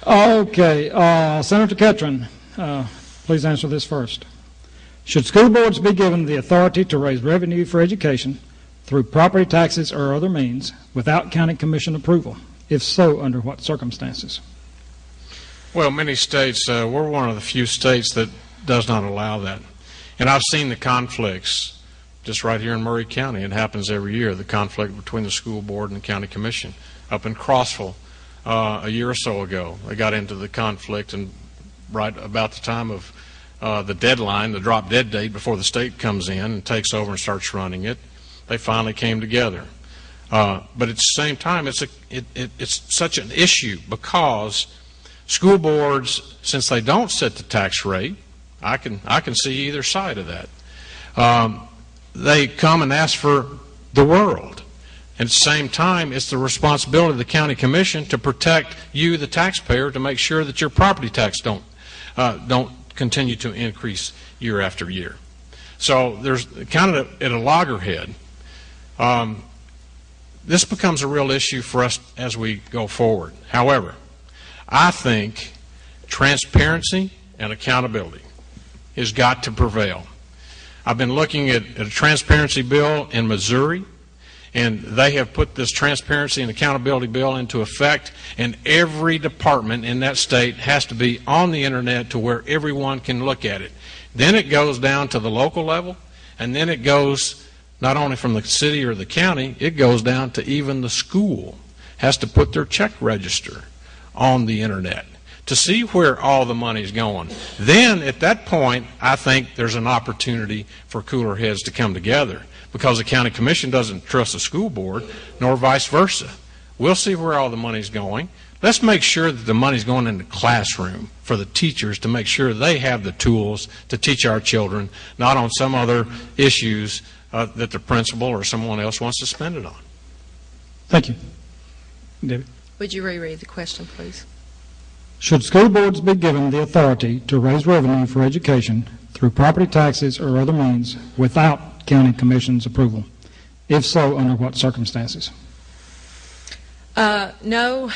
Okay, Senator Catherine, please answer this first. Should school boards be given the authority to raise revenue for education through property taxes or other means without county commission approval? If so, under what circumstances? Well, many states, we're one of the few states that does not allow that. And I've seen the conflicts just right here in Murray County. It happens every year, the conflict between the school board and the county commission. Up in Crossville a year or so ago, they got into the conflict, and right about the time of the deadline, the drop dead date before the state comes in and takes over and starts running it, they finally came together. But at the same time, it's such an issue because school boards, since they don't set the tax rate, I can see either side of that. They come and ask for the world. At the same time, it's the responsibility of the county commission to protect you, the taxpayer, to make sure that your property tax don't continue to increase year after year. So there's kind of at a loggerhead. This becomes a real issue for us as we go forward. However, I think transparency and accountability has got to prevail. I've been looking at a transparency bill in Missouri, and they have put this transparency and accountability bill into effect, and every department in that state has to be on the internet to where everyone can look at it. Then it goes down to the local level, and then it goes not only from the city or the county, it goes down to even the school has to put their check register on the internet to see where all the money's going. Then at that point, I think there's an opportunity for cooler heads to come together, because the county commission doesn't trust the school board, nor vice versa. We'll see where all the money's going. Let's make sure that the money's going in the classroom for the teachers to make sure they have the tools to teach our children, not on some other issues that the principal or someone else wants to spend it on. Thank you. David? Would you reread the question, please? Should school boards be given the authority to raise revenue for education through property taxes or other means without county commission's approval? If so, under what circumstances? No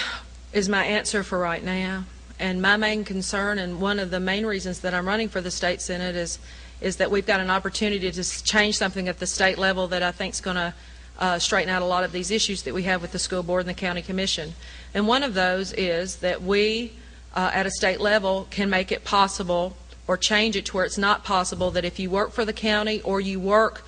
is my answer for right now. And my main concern, and one of the main reasons that I'm running for the state senate, is that we've got an opportunity to change something at the state level that I think is going to straighten out a lot of these issues that we have with the school board and the county commission. And one of those is that we, at a state level, can make it possible or change it to where it's not possible that if you work for the county or you work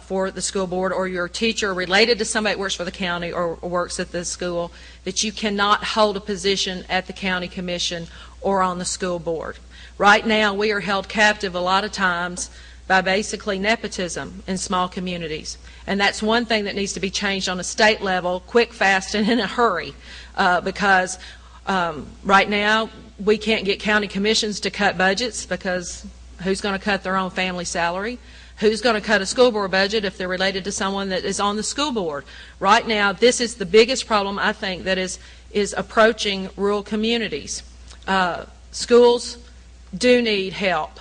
for the school board, or you're a teacher related to somebody that works for the county or works at the school, that you cannot hold a position at the county commission or on the school board. Right now, we are held captive a lot of times by basically nepotism in small communities. And that's one thing that needs to be changed on a state level, quick, fast, and in a hurry, because right now we can't get county commissions to cut budgets, because who's going to cut their own family salary? Who's going to cut a school board budget if they're related to someone that is on the school board? Right now, this is the biggest problem, I think, that is approaching rural communities. Schools do need help.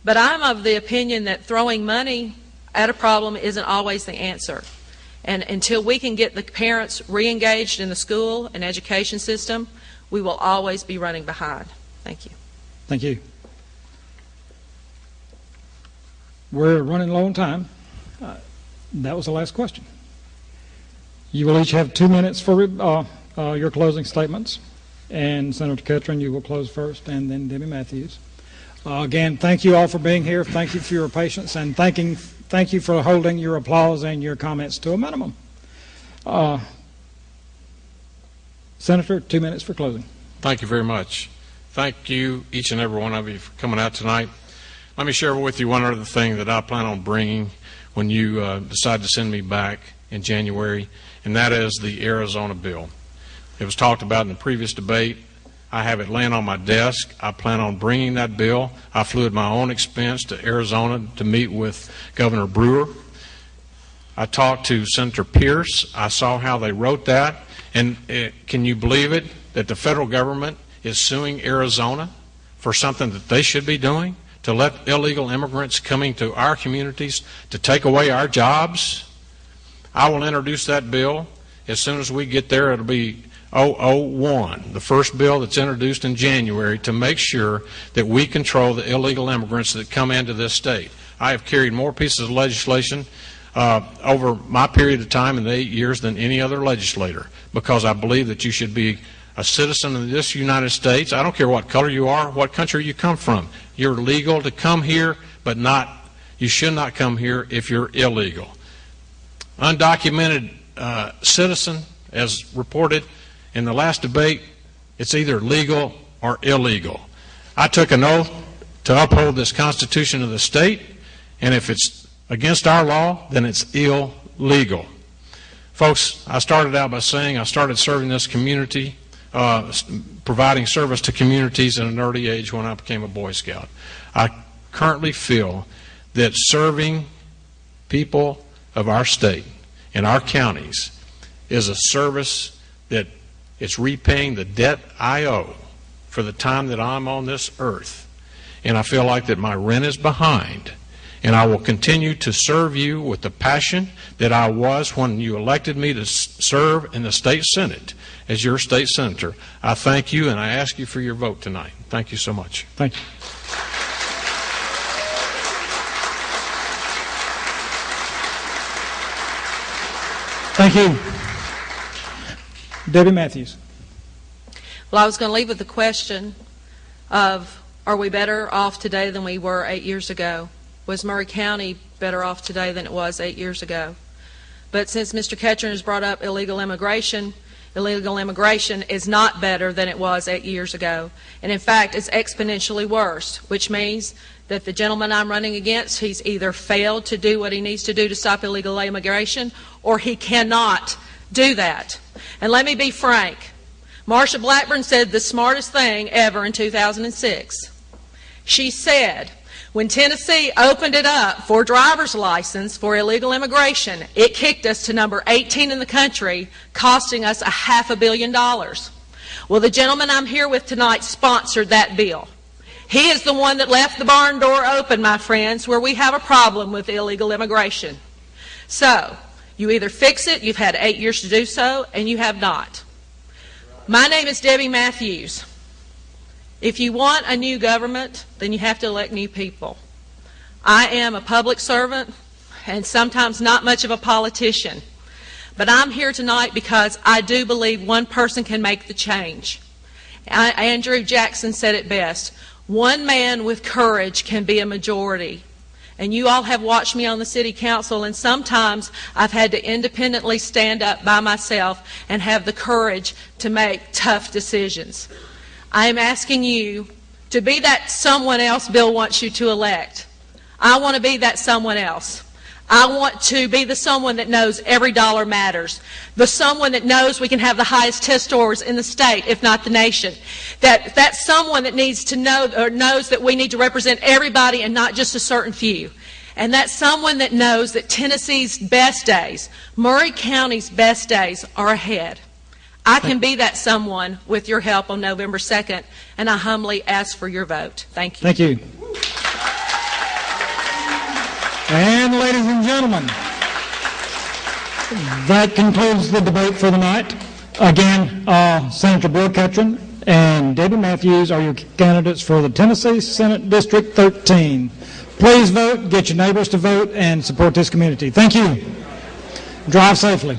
But I'm of the opinion that throwing money at a problem isn't always the answer. And until we can get the parents re-engaged in the school and education system, we will always be running behind. Thank you. Thank you. We're running low on time. That was the last question. You will each have 2 minutes for your closing statements. And Senator Catherine, you will close first, and then Debbie Matthews. Again, thank you all for being here. Thank you for your patience, and thank you for holding your applause and your comments to a minimum. Senator, 2 minutes for closing. Thank you very much. Thank you, each and every one of you, for coming out tonight. Let me share with you one other thing that I plan on bringing when you decide to send me back in January, and that is the Arizona bill. It was talked about in the previous debate. I have it laying on my desk. I plan on bringing that bill. I flew at my own expense to Arizona to meet with Governor Brewer. I talked to Senator Pierce. I saw how they wrote that. And can you believe it, that the federal government is suing Arizona for something that they should be doing, to let illegal immigrants coming to our communities to take away our jobs? I will introduce that bill. As soon as we get there, it'll be 001, the first bill that's introduced in January to make sure that we control the illegal immigrants that come into this state. I have carried more pieces of legislation over my period of time in the 8 years than any other legislator, because I believe that you should be a citizen of this United States. I don't care what color you are, what country you come from. You're legal to come here, but you should not come here if you're illegal. Undocumented citizen, as reported in the last debate, it's either legal or illegal. I took an oath to uphold this Constitution of the state, and if it's against our law, then it's illegal. Folks, I started out by saying I started serving this community, providing service to communities at an early age when I became a Boy Scout. I currently feel that serving people of our state and our counties is a service that it's repaying the debt I owe for the time that I'm on this earth. And I feel like that my rent is behind. And I will continue to serve you with the passion that I was when you elected me to serve in the state Senate as your state senator. I thank you, and I ask you for your vote tonight. Thank you so much. Thank you. Thank you. Debbie Matthews. Well, I was going to leave with the question of, are we better off today than we were 8 years ago? Was Maury County better off today than it was 8 years ago? But since Mr. Ketchern has brought up illegal immigration is not better than it was 8 years ago. And in fact, it's exponentially worse, which means that the gentleman I'm running against, he's either failed to do what he needs to do to stop illegal immigration, or he cannot do that. And let me be frank. Marsha Blackburn said the smartest thing ever in 2006. She said, when Tennessee opened it up for driver's license for illegal immigration, it kicked us to number 18 in the country, costing us $500 million. Well, the gentleman I'm here with tonight sponsored that bill. He is the one that left the barn door open, my friends, where we have a problem with illegal immigration. So, you either fix it, you've had 8 years to do so, and you have not. My name is Debbie Matthews. If you want a new government, then you have to elect new people. I am a public servant and sometimes not much of a politician. But I'm here tonight because I do believe one person can make the change. Andrew Jackson said it best. One man with courage can be a majority. And you all have watched me on the city council, and sometimes I've had to independently stand up by myself and have the courage to make tough decisions. I am asking you to be that someone else Bill wants you to elect. I want to be that someone else. I want to be the someone that knows every dollar matters. The someone that knows we can have the highest test scores in the state, if not the nation. That's someone that needs to know, or knows that we need to represent everybody and not just a certain few. And that's someone that knows that Tennessee's best days, Maury County's best days are ahead. I can be that someone with your help on November 2nd, and I humbly ask for your vote. Thank you. Thank you. And ladies and gentlemen, that concludes the debate for the night. Again, Senator Bill Ketchern and Debbie Matthews are your candidates for the Tennessee Senate District 13. Please vote, get your neighbors to vote, and support this community. Thank you. Drive safely.